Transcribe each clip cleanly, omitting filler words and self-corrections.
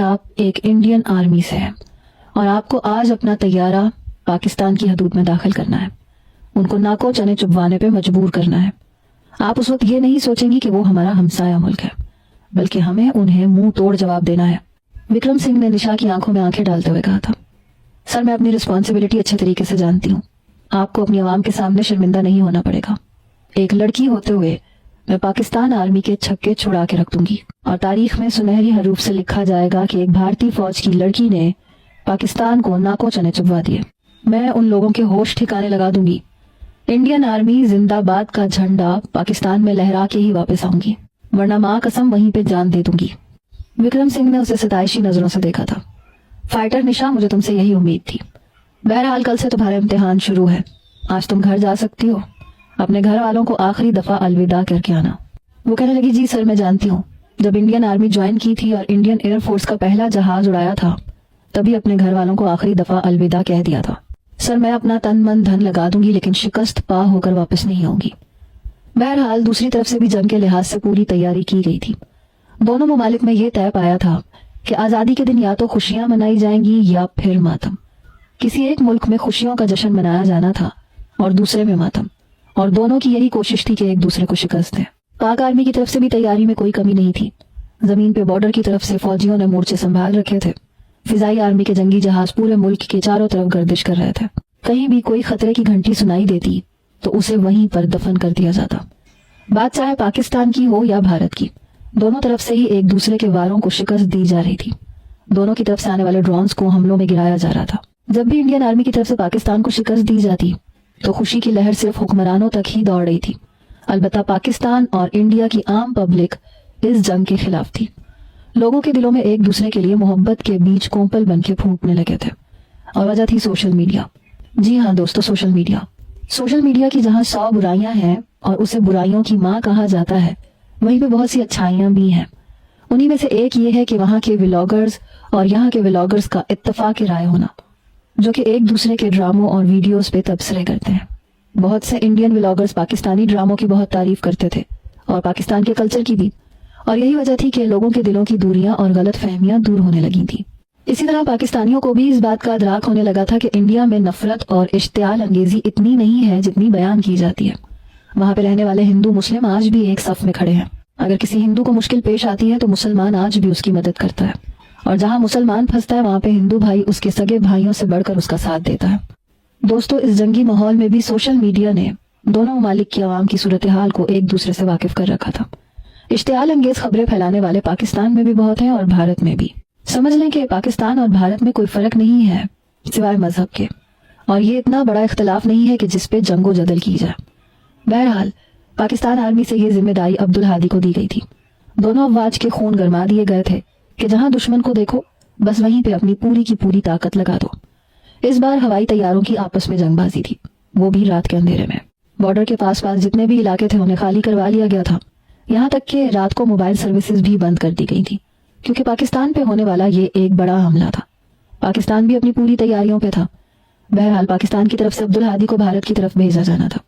آپ ایک Indian army سے ہیں اور آپ کو آج اپنا طیارہ پاکستان کی حدود میں داخل کرنا ہے، ان کو ناکو چنے چبوانے پہ مجبور کرنا ہے۔ آپ اس وقت یہ نہیں سوچیں گی کہ وہ ہمارا ہمسایہ ملک ہے، بلکہ ہمیں انہیں منہ توڑ جواب دینا ہے۔ وکرم سنگھ نے نشا کی آنکھوں میں آنکھیں ڈالتے ہوئے کہا تھا، سر میں اپنی رسپانسبلٹی اچھے طریقے سے جانتی ہوں، آپ کو اپنی عوام کے سامنے شرمندہ نہیں ہونا پڑے گا۔ ایک لڑکی ہوتے ہوئے میں پاکستان آرمی کے چھکے چھڑا کے رکھ دوں گی اور تاریخ میں سنہری حروف سے لکھا جائے گا کہ ایک بھارتی فوج کی لڑکی نے پاکستان کو ناکو چنے چبوا دیے۔ میں ان لوگوں کے ہوش ٹھکانے لگا دوں گی۔ انڈین آرمی زندہ باد کا جھنڈا پاکستان میں لہرا کے ہی واپس آؤں گی، ورنہ ماں قسم وہیں پہ جان دے دوں گی۔ وکرم سنگھ نے اسے ستائشی نظروں سے دیکھا تھا۔ فائٹر نشا، مجھے تم سے یہی امید تھی۔ بہرحال کل سے تمہارا امتحان شروع ہے، آج تم گھر جا سکتی ہو، اپنے گھر والوں کو آخری دفعہ الوداع کر کے آنا۔ وہ کہنے لگی، جی سر میں جانتی ہوں، جب انڈین آرمی جوائن کی تھی اور انڈین ایئر فورس کا پہلا جہاز اڑایا تھا تبھی اپنے گھر والوں کو آخری دفعہ الوداع کہہ دیا تھا۔ سر میں اپنا تن من دھن لگا دوں گی لیکن شکست پا ہو کر واپس نہیں آؤں گی۔ بہرحال دوسری طرف سے بھی جنگ کے لحاظ سے پوری تیاری کی گئی تھی۔ دونوں ممالک میں یہ طے پایا تھا کہ آزادی کے دن یا تو خوشیاں منائی جائیں گی یا پھر ماتم۔ کسی ایک ملک میں خوشیوں کا جشن منایا جانا تھا اور دوسرے میں ماتم، اور دونوں کی یہی کوشش تھی کہ ایک دوسرے کو شکست دیں۔ پاک آرمی کی طرف سے بھی تیاری میں کوئی کمی نہیں تھی۔ زمین پہ بارڈر کی طرف سے فوجیوں نے مورچے سنبھال رکھے تھے۔ فضائی آرمی کے جنگی جہاز پورے ملک کے چاروں طرف گردش کر رہے تھے۔ کہیں بھی کوئی خطرے کی گھنٹی سنائی دیتی تو اسے وہیں پر دفن کر دیا جاتا۔ بات چاہے پاکستان کی ہو یا بھارت کی، دونوں طرف سے ہی ایک دوسرے کے واروں کو شکست دی جا رہی تھی۔ دونوں کی طرف سے آنے والے ڈرونز کو حملوں میں گرایا جا رہا تھا۔ جب بھی انڈین آرمی کی طرف سے پاکستان کو شکست دی جاتی تو خوشی کی لہر صرف حکمرانوں تک ہی دوڑ رہی تھی، البتہ پاکستان اور انڈیا کی عام پبلک اس جنگ کے خلاف تھی۔ لوگوں کے دلوں میں ایک دوسرے کے لیے محبت کے بیج کومپل بن کے پھونکنے لگے تھے، اور وجہ تھی سوشل میڈیا۔ جی ہاں دوستو، سوشل میڈیا۔ سوشل میڈیا کی جہاں 100 برائیاں ہیں اور اسے برائیوں کی ماں کہا جاتا ہے، وہیں پہ بہت سی اچھائیاں بھی ہیں۔ انہی میں سے ایک یہ ہے کہ وہاں کے ولاگرز اور یہاں کے ولاگرز کا اتفاق رائے ہونا، جو کہ ایک دوسرے کے ڈراموں اور ویڈیوز پہ تبصرے کرتے ہیں۔ بہت سے انڈین ولاگرز پاکستانی ڈراموں کی بہت تعریف کرتے تھے اور پاکستان کے کلچر کی بھی، اور یہی وجہ تھی کہ لوگوں کے دلوں کی دوریاں اور غلط فہمیاں دور ہونے لگی تھیں۔ اسی طرح پاکستانیوں کو بھی اس بات کا ادراک ہونے لگا تھا کہ انڈیا میں نفرت اور اشتعال انگیزی اتنی نہیں ہے جتنی بیان کی جاتی ہے۔ وہاں پہ رہنے والے ہندو مسلم آج بھی ایک صف میں کھڑے ہیں۔ اگر کسی ہندو کو مشکل پیش آتی ہے تو مسلمان آج بھی اس کی مدد کرتا ہے، اور جہاں مسلمان پھنستا ہے وہاں پہ ہندو بھائی اس کے سگے بھائیوں سے بڑھ کر اس کا ساتھ دیتا ہے۔ دوستو، اس جنگی ماحول میں بھی سوشل میڈیا نے دونوں ممالک کی عوام کی صورتحال کو ایک دوسرے سے واقف کر رکھا تھا۔ اشتعال انگیز خبریں پھیلانے والے پاکستان میں بھی بہت ہیں اور بھارت میں بھی۔ سمجھ لیں کہ پاکستان اور بھارت میں کوئی فرق نہیں ہے سوائے مذہب کے، اور یہ اتنا بڑا اختلاف نہیں ہے کہ جس پہ جنگ و جدل کی جائے۔ بہرحال پاکستان آرمی سے یہ ذمہ داری عبدالہادی کو دی گئی تھی۔ دونوں افواج کے خون گرما دیے گئے تھے کہ جہاں دشمن کو دیکھو بس وہیں پہ اپنی پوری کی پوری طاقت لگا دو۔ اس بار ہوائی طیاروں کی آپس میں جنگ بازی تھی، وہ بھی رات کے اندھیرے میں۔ بارڈر کے پاس پاس جتنے بھی علاقے تھے انہیں خالی کروا لیا گیا تھا، یہاں تک کہ رات کو موبائل سروسز بھی بند کر دی گئی تھی، کیونکہ پاکستان پہ ہونے والا یہ ایک بڑا حملہ تھا۔ پاکستان بھی اپنی پوری تیاریوں پہ تھا۔ بہرحال پاکستان کی طرف سے عبدالہادی کو بھارت کی طرف بھیجا جانا تھا۔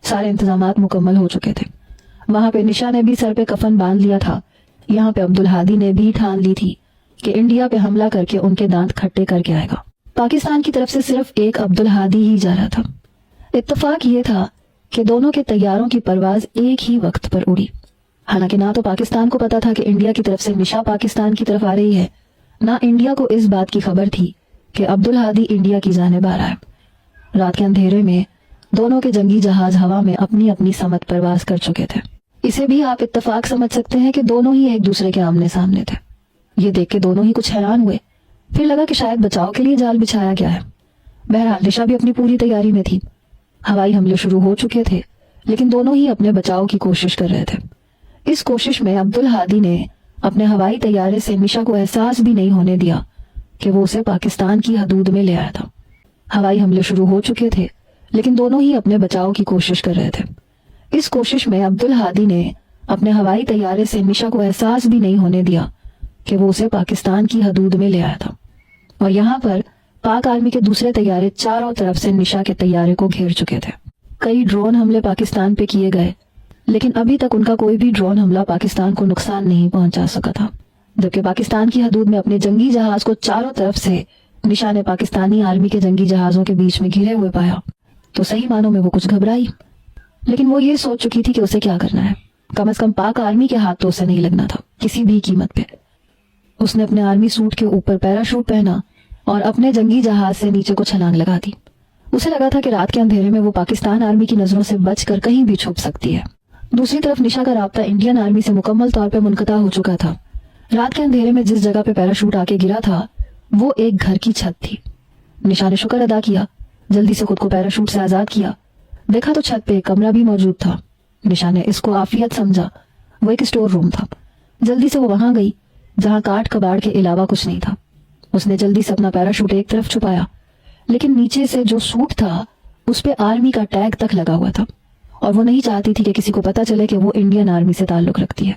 سارے انتظامات مکمل ہو چکے تھے۔ وہاں پہ نشا نے بھی سر پہ کفن باندھ لیا تھا، یہاں پہ عبدالہادی نے بھی ٹھان لی تھی کہ انڈیا پہ حملہ کر کے ان کے دانت کھٹے کر کے آئے گا۔ پاکستان کی طرف سے صرف ایک عبدالہادی ہی جا رہا تھا۔ اتفاق یہ تھا کہ دونوں کے طیاروں کی پرواز ایک ہی وقت پر اڑی، حالانکہ نہ تو پاکستان کو پتا تھا کہ انڈیا کی طرف سے نشا پاکستان کی طرف آ رہی ہے، نہ انڈیا کو اس بات کی خبر تھی کہ عبدالہادی انڈیا کی جانب آ رہا ہے۔ رات کے اندھیرے میں دونوں کے جنگی جہاز ہوا میں اپنی اپنی سمت پرواز کر چکے تھے۔ اسے بھی آپ اتفاق سمجھ سکتے ہیں کہ دونوں ہی ایک دوسرے کے آمنے سامنے تھے۔ یہ دیکھ کے دونوں ہی کچھ حیران ہوئے، پھر لگا کہ شاید بچاؤ کے لیے جال بچھایا گیا ہے۔ بہرحال نشا بھی اپنی پوری تیاری میں تھی۔ ہوائی حملے شروع ہو چکے تھے لیکن دونوں ہی اپنے بچاؤ کی کوشش کر رہے تھے۔ اس کوشش میں عبدالہادی نے اپنے ہوائی طیارے سے نشا کو احساس بھی نہیں ہونے دیا کہ وہ اسے پاکستان کی حدود میں لے آیا تھا۔ ہوائی حملے شروع ہو چکے تھے لیکن دونوں ہی اپنے بچاؤ کی کوشش کر رہے تھے۔ اس کوشش میں عبدالہادی نے اپنے ہوائی طیارے سے نشا کو احساس بھی نہیں ہونے دیا کہ وہ اسے پاکستان کی حدود میں لے آیا تھا، اور یہاں پر پاک آرمی کے دوسرے طیارے چاروں طرف سے نشا کے طیارے کو گھیر چکے تھے۔ کئی ڈرون حملے پاکستان پہ کیے گئے لیکن ابھی تک ان کا کوئی بھی ڈرون حملہ پاکستان کو نقصان نہیں پہنچا سکا تھا۔ जबकि पाकिस्तान की हदूद में अपने जंगी जहाज को चारों तरफ से निशा ने पाकिस्तानी आर्मी के जंगी जहाजों के बीच में घिरे हुए पाया तो सही मानों में वो कुछ घबराई। लेकिन वो ये सोच चुकी थी कि उसे क्या करना है। कम से कम पाक आर्मी के हाथ तो उसे नहीं लगना था किसी भी कीमत पे। उसने अपने आर्मी सूट के ऊपर पैराशूट पहना और अपने जंगी जहाज से नीचे को छलांग लगा दी। उसे लगा था कि रात के अंधेरे में वो पाकिस्तान आर्मी की नजरों से बचकर कहीं भी छुप सकती है। दूसरी तरफ निशा का राब्ता इंडियन आर्मी से मुकम्मल तौर पर मुनक़ता हो चुका था। रात के अंधेरे में जिस जगह पे पैराशूट आके गिरा था वो एक घर की छत थी। निशा ने शुक्र अदा किया, जल्दी से खुद को पैराशूट से आजाद किया। देखा तो छत पे एक कमरा भी मौजूद था। निशा ने इसको आफियत समझा। वो एक स्टोर रूम था। जल्दी से वो वहां गई जहां काट कबाड़ के अलावा कुछ नहीं था। उसने जल्दी से अपना पैराशूट एक तरफ छुपाया, लेकिन नीचे से जो सूट था उस पे आर्मी का टैग तक लगा हुआ था और वो नहीं चाहती थी कि किसी को पता चले कि वो इंडियन आर्मी से ताल्लुक रखती है,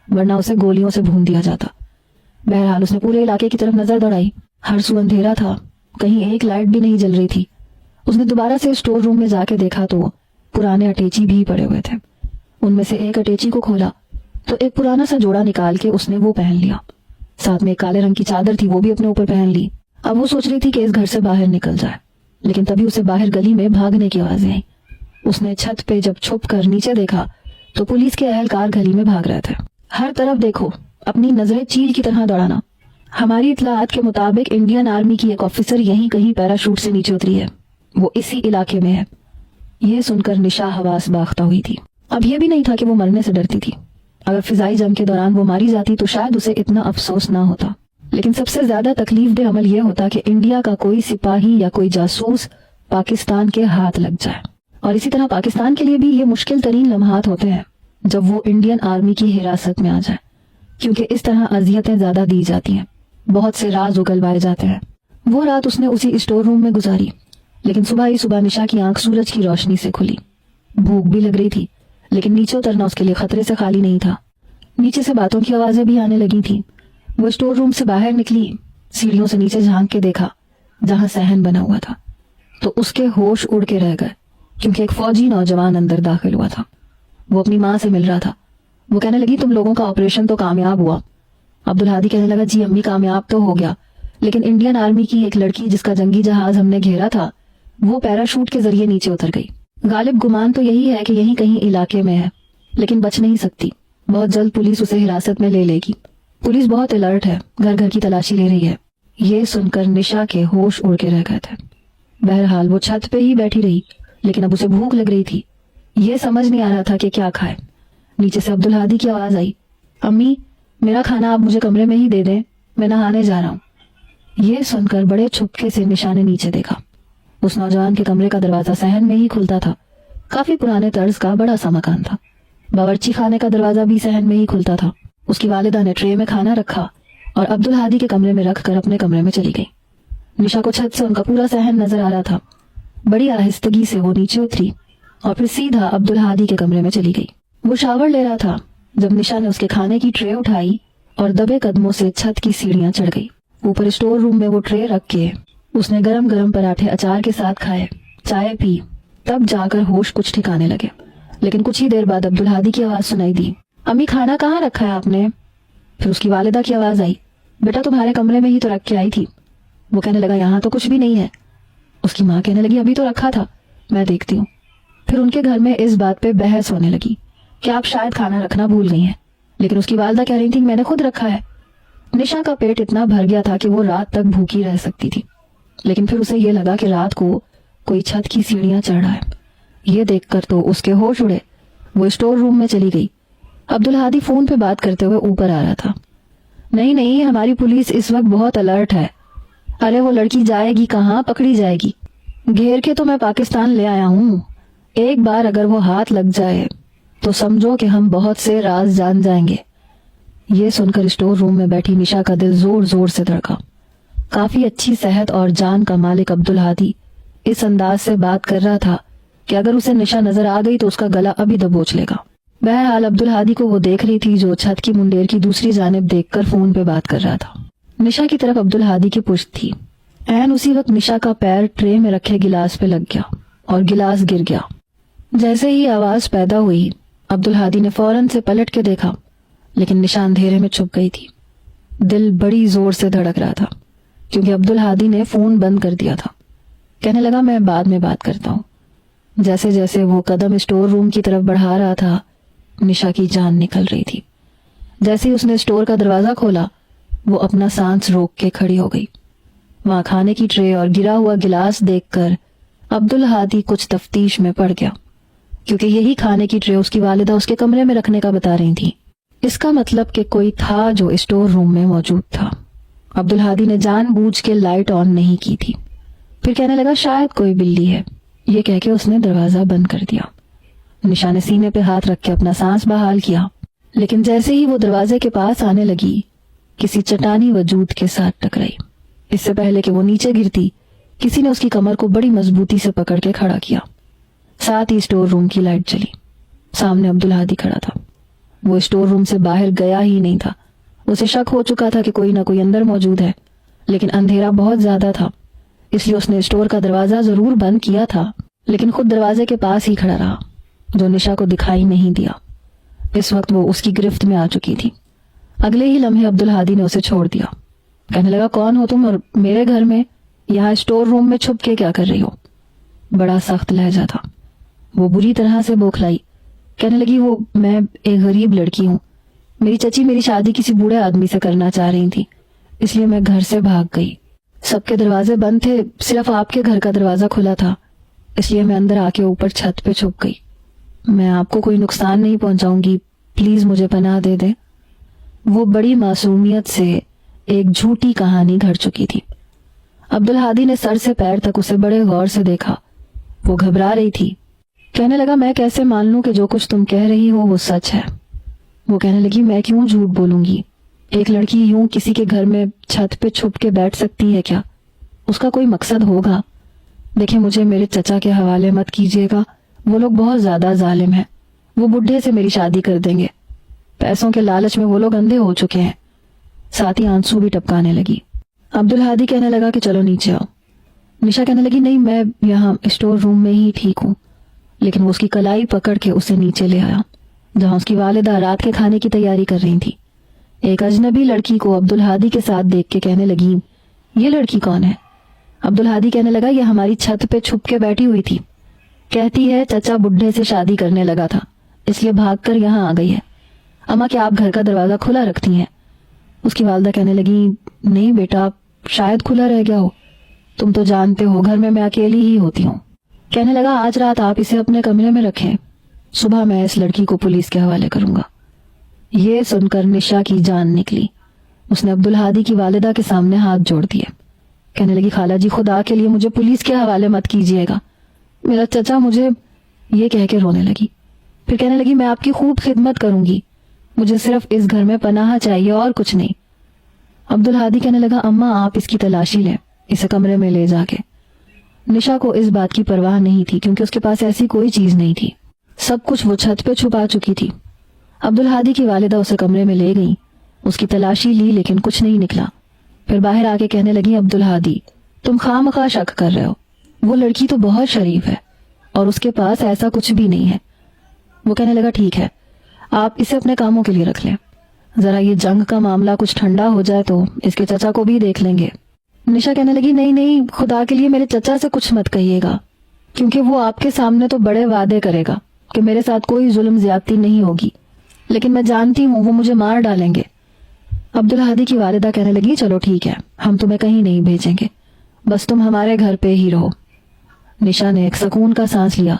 वरना उसे गोलियों से भून दिया जाता। बहरहाल उसने पूरे इलाके की तरफ नजर दौड़ाई। हर सू अंधेरा था, कहीं एक लाइट भी नहीं जल रही थी। उसने दोबारा से स्टोर रूम में जाके देखा तो पुराने अटैची भी पड़े हुए थे। उनमें से एक अटैची को खोला तो एक पुराना सा जोड़ा निकाल के उसने वो पहन लिया। साथ में एक काले रंग की चादर थी, वो भी अपने ऊपर पहन ली। अब वो सोच रही थी कि इस घर से बाहर निकल जाए, लेकिन तभी उसे बाहर गली में भागने की आवाजें आई। उसने छत पे जब छुप कर नीचे देखा तो पुलिस के अहलकार गली में भाग रहे थे। हर तरफ देखो, अपनी नजरें चील की तरह दौड़ाना। हमारी इत्तलात के मुताबिक इंडियन आर्मी की एक ऑफिसर यहीं कहीं पैराशूट से नीचे उतरी है, वो इसी इलाके में है। ये सुनकर निशा हवास बाख्ता हुई थी। अब यह भी नहीं था कि वो मरने से डरती थी। अगर फिजाई जंग के दौरान वो मारी जाती तो शायद उसे इतना अफसोस ना होता, लेकिन सबसे ज्यादा तकलीफ दे अमल यह होता कि इंडिया का कोई सिपाही या कोई जासूस पाकिस्तान के हाथ लग जाए। और इसी तरह पाकिस्तान के लिए भी ये मुश्किल तरीन लम्हात होते हैं जब वो इंडियन आर्मी की हिरासत में आ जाए, क्योंकि इस तरह अजियतें ज्यादा दी जाती हैं, बहुत से राज उगलवाए जाते हैं। वो रात उसने उसी स्टोर रूम में गुजारी, लेकिन सुबह ही सुबह निशा की आंख सूरज की रोशनी से खुली। भूख भी लग रही थी, लेकिन नीचे उतरना उसके लिए खतरे से खाली नहीं था। नीचे से बातों की आवाजें भी आने लगी थी। वो स्टोर रूम से बाहर निकली, सीढ़ियों से नीचे झांक के देखा जहां सहन बना हुआ था, तो उसके होश उड़ के रह गए, क्योंकि एक फौजी नौजवान अंदर दाखिल हुआ था। वो अपनी माँ से मिल रहा था। वो कहने लगी, तुम लोगों का ऑपरेशन तो कामयाब हुआ। अब्दुल हादी कहने लगा, जी अम्मी कामयाब तो हो गया, लेकिन इंडियन आर्मी की एक लड़की जिसका जंगी जहाज हमने घेरा था वो पैराशूट के जरिए नीचे उतर गई। गालिब गुमान तो यही है कि यहीं कहीं इलाके में है, लेकिन बच नहीं सकती। बहुत जल्द पुलिस उसे हिरासत में ले लेगी। पुलिस बहुत अलर्ट है, घर घर की तलाशी ले रही है। ये सुनकर निशा के होश उड़ के रह गए थे। बहरहाल वो छत पे ही बैठी रही, लेकिन अब उसे भूख लग रही थी। ये समझ नहीं आ रहा था कि क्या खाए। नीचे से अब्दुल हादी की आवाज आई, अम्मी मेरा खाना आप मुझे कमरे में ही दे दें, मैं नहाने जा रहा हूँ। ये सुनकर बड़े छुपके से निशा ने नीचे देखा। उस नौजवान के कमरे का दरवाजा सहन में ही खुलता था। काफी पुराने तर्ज का बड़ा सा मकान था। बावर्ची खाने का दरवाजा भी सहन में ही खुलता था। उसकी वालिदा ने ट्रे में खाना रखा और अब्दुल हादी के कमरे में रख कर अपने कमरे में चली गई। निशा को छत से उनका पूरा सहन नजर आ रहा था। बड़ी आहिस्तगी से वो नीचे उतरी और फिर सीधा अब्दुल हादी के कमरे में चली गई। वो शावर ले रहा था जब निशा ने उसके खाने की ट्रे उठाई और दबे कदमों से छत की सीढ़ियां चढ़ गई। ऊपर स्टोर रूम में वो ट्रे रख के उसने गरम गरम पराठे अचार के साथ खाए, चाय पी, तब जाकर होश कुछ ठिकाने लगे। लेकिन कुछ ही देर बाद अब्दुल हादी की आवाज सुनाई दी, अम्मी खाना कहाँ रखा है आपने? फिर उसकी वालिदा की आवाज आई, बेटा तुम्हारे कमरे में ही तो रख के आई थी। वो कहने लगा, यहाँ तो कुछ भी नहीं है। उसकी माँ कहने लगी, अभी तो रखा था, मैं देखती हूँ। फिर उनके घर में इस बात पे बहस होने लगी कि आप शायद खाना रखना भूल गई हैं, लेकिन उसकी वालिदा कह रही थी मैंने खुद रखा है। निशा का पेट इतना भर गया था कि वो रात तक भूखी रह सकती थी, लेकिन फिर उसे ये लगा कि रात को कोई छत की सीढ़ियां चढ़ रहा है। ये देखकर तो उसके होश उड़े। वो स्टोर रूम में चली गई। अब्दुल हादी फोन पे बात करते हुए ऊपर आ रहा था। नहीं नहीं, हमारी पुलिस इस वक्त बहुत अलर्ट है। अरे वो लड़की जाएगी कहाँ, पकड़ी जाएगी। घेर के तो मैं पाकिस्तान ले आया हूँ। एक बार अगर वो हाथ लग जाए तो समझो कि हम बहुत से राज जान जाएंगे। ये सुनकर स्टोर रूम में बैठी निशा का दिल जोर जोर से धड़का। काफी अच्छी सेहत और जान का मालिक अब्दुल हादी इस अंदाज से बात कर रहा था कि अगर उसे निशा नजर आ गई तो उसका गला अभी दबोच लेगा। बहरहाल अब्दुल हादी को वो देख रही थी जो छत की मुंडेर की दूसरी जानिब देखकर फोन पे बात कर रहा था। निशा की तरफ अब्दुल हादी की पुश्त थी। ऐन उसी वक्त निशा का पैर ट्रे में रखे गिलास पे लग गया और गिलास गिर गया। जैसे ही आवाज पैदा हुई अब्दुल हादी ने फौरन से पलट के देखा, लेकिन निशा अंधेरे में छुप गई थी। दिल बड़ी जोर से धड़क रहा था क्योंकि अब्दुल हादी ने फोन बंद कर दिया था। कहने लगा मैं बाद में बात करता हूँ। जैसे जैसे वो कदम स्टोर रूम की तरफ बढ़ा रहा था, निशा की जान निकल रही थी। जैसे ही उसने स्टोर का दरवाजा खोला, वो अपना सांस रोक के खड़ी हो गई। वहां खाने की ट्रे और गिरा हुआ गिलास देखकर अब्दुल हादी कुछ तफ्तीश में पड़ गया, क्योंकि यही खाने की ट्रे उसकी वालिदा उसके कमरे में रखने का बता रही थी। इसका मतलब कि कोई था जो स्टोर रूम में मौजूद था। अब्दुल हादी ने जानबूझ के लाइट ऑन नहीं की थी। फिर कहने लगा शायद कोई बिल्ली है। ये कह के उसने दरवाजा बंद कर दिया। निशा ने सीने पे हाथ रख के अपना सांस बहाल किया, लेकिन जैसे ही वो दरवाजे के पास आने लगी, किसी चट्टानी वजूद के साथ टकराई। इससे पहले कि वो नीचे गिरती, किसी ने उसकी कमर को बड़ी मजबूती से पकड़ के खड़ा किया। साथ ही स्टोर रूम की लाइट जली। सामने अब्दुल हादी खड़ा था। वो स्टोर रूम से बाहर गया ही नहीं था। उसे शक हो चुका था कि कोई ना कोई अंदर मौजूद है, लेकिन अंधेरा बहुत ज्यादा था, इसलिए उसने स्टोर का दरवाजा जरूर बंद किया था, लेकिन खुद दरवाजे के पास ही खड़ा रहा, जो निशा को दिखाई नहीं दिया। इस वक्त वो उसकी गिरफ्त में आ चुकी थी। अगले ही लम्हे अब्दुल हादी ने उसे छोड़ दिया। कहने लगा कौन हो तुम और मेरे घर में यहाँ स्टोर रूम में छुप के क्या कर रही हो? बड़ा सख्त लहजा था। वो बुरी तरह से बौखलाई। कहने लगी वो मैं एक गरीब लड़की हूँ। मेरी चची मेरी शादी किसी बूढ़े आदमी से करना चाह रही थी, इसलिए मैं घर से भाग गई। सबके दरवाजे बंद थे, सिर्फ आपके घर का दरवाजा खुला था, इसलिए मैं अंदर आके ऊपर छत पे छुप गई। मैं आपको कोई नुकसान नहीं पहुंचाऊंगी, प्लीज मुझे पनाह दे दे। वो बड़ी मासूमियत से एक झूठी कहानी घड़ चुकी थी। अब्दुल हादी ने सर से पैर तक उसे बड़े गौर से देखा। वो घबरा रही थी। कहने लगा मैं कैसे मान लूं कि जो कुछ तुम कह रही हो वो सच है? वो कहने लगी मैं क्यों झूठ बोलूंगी? एक लड़की यूं किसी के घर में छत पे छुप के बैठ सकती है क्या? उसका कोई मकसद होगा। देखिए मुझे मेरे चचा के हवाले मत कीजिएगा, वो लोग बहुत ज्यादा जालिम हैं। वो बुढ़े से मेरी शादी कर देंगे। पैसों के लालच में वो लोग अंधे हो चुके हैं। साथ ही आंसू भी टपकाने लगी। अब्दुल हादी कहने लगा कि चलो नीचे आओ। निशा कहने लगी नहीं मैं यहाँ स्टोर रूम में ही ठीक हूँ, लेकिन वो उसकी कलाई पकड़ के उसे नीचे ले आया, जहाँ उसकी वालिदा रात के खाने की तैयारी कर रही थी। एक अजनबी लड़की को अब्दुल हादी के साथ देख के कहने लगी ये लड़की कौन है? अब्दुल हादी कहने लगा ये हमारी छत पे छुप के बैठी हुई थी। कहती है चचा बुढ़े से शादी करने लगा था, इसलिए भागकर यहाँ आ गई है। अम्मा क्या आप घर का दरवाजा खुला रखती हैं? उसकी वालिदा कहने लगी नहीं बेटा, शायद खुला रह गया हो, तुम तो जानते हो घर में मैं अकेली ही होती हूँ। कहने लगा आज रात आप इसे अपने कमरे में रखें, सुबह मैं इस लड़की को पुलिस के हवाले करूंगा। ये सुनकर निशा की जान निकली। उसने अब्दुल हादी की वालिदा के सामने हाथ जोड़ दिए। कहने लगी खाला जी खुदा के लिए मुझे पुलिस के हवाले मत कीजिएगा, मेरा चचा मुझे, ये कह के रोने लगी। फिर कहने लगी मैं आपकी खूब खिदमत करूंगी, मुझे सिर्फ इस घर में पनाह चाहिए और कुछ नहीं। अब्दुल हादी कहने लगा अम्मा आप इसकी तलाशी लें, इसे कमरे में ले जाके। निशा को इस बात की परवाह नहीं थी क्योंकि उसके पास ऐसी कोई चीज नहीं थी। सब कुछ वो छत पे छुपा चुकी थी। अब्दुल हादी की वालिदा उसे कमरे में ले गई, उसकी तलाशी ली लेकिन कुछ नहीं निकला। फिर बाहर आके कहने लगी अब्दुल हादी तुम खामखा शक कर रहे हो, वो लड़की तो बहुत शरीफ है और उसके पास ऐसा कुछ भी नहीं है। वो कहने लगा ठीक है आप इसे अपने कामों के लिए रख लें, जरा ये जंग का मामला कुछ ठंडा हो जाए तो इसके चचा को भी देख लेंगे। निशा कहने लगी नहीं नहीं खुदा के लिए मेरे चचा से कुछ मत कहिएगा, क्योंकि वो आपके सामने तो बड़े वादे करेगा कि मेरे साथ कोई जुल्म ज्यादती नहीं होगी, लेकिन मैं जानती हूँ वो मुझे मार डालेंगे। अब्दुल हादी की वालिदा कहने लगी चलो ठीक है हम तुम्हें कहीं नहीं भेजेंगे, बस तुम हमारे घर पे ही रहो। निशा ने एक सुकून का सांस लिया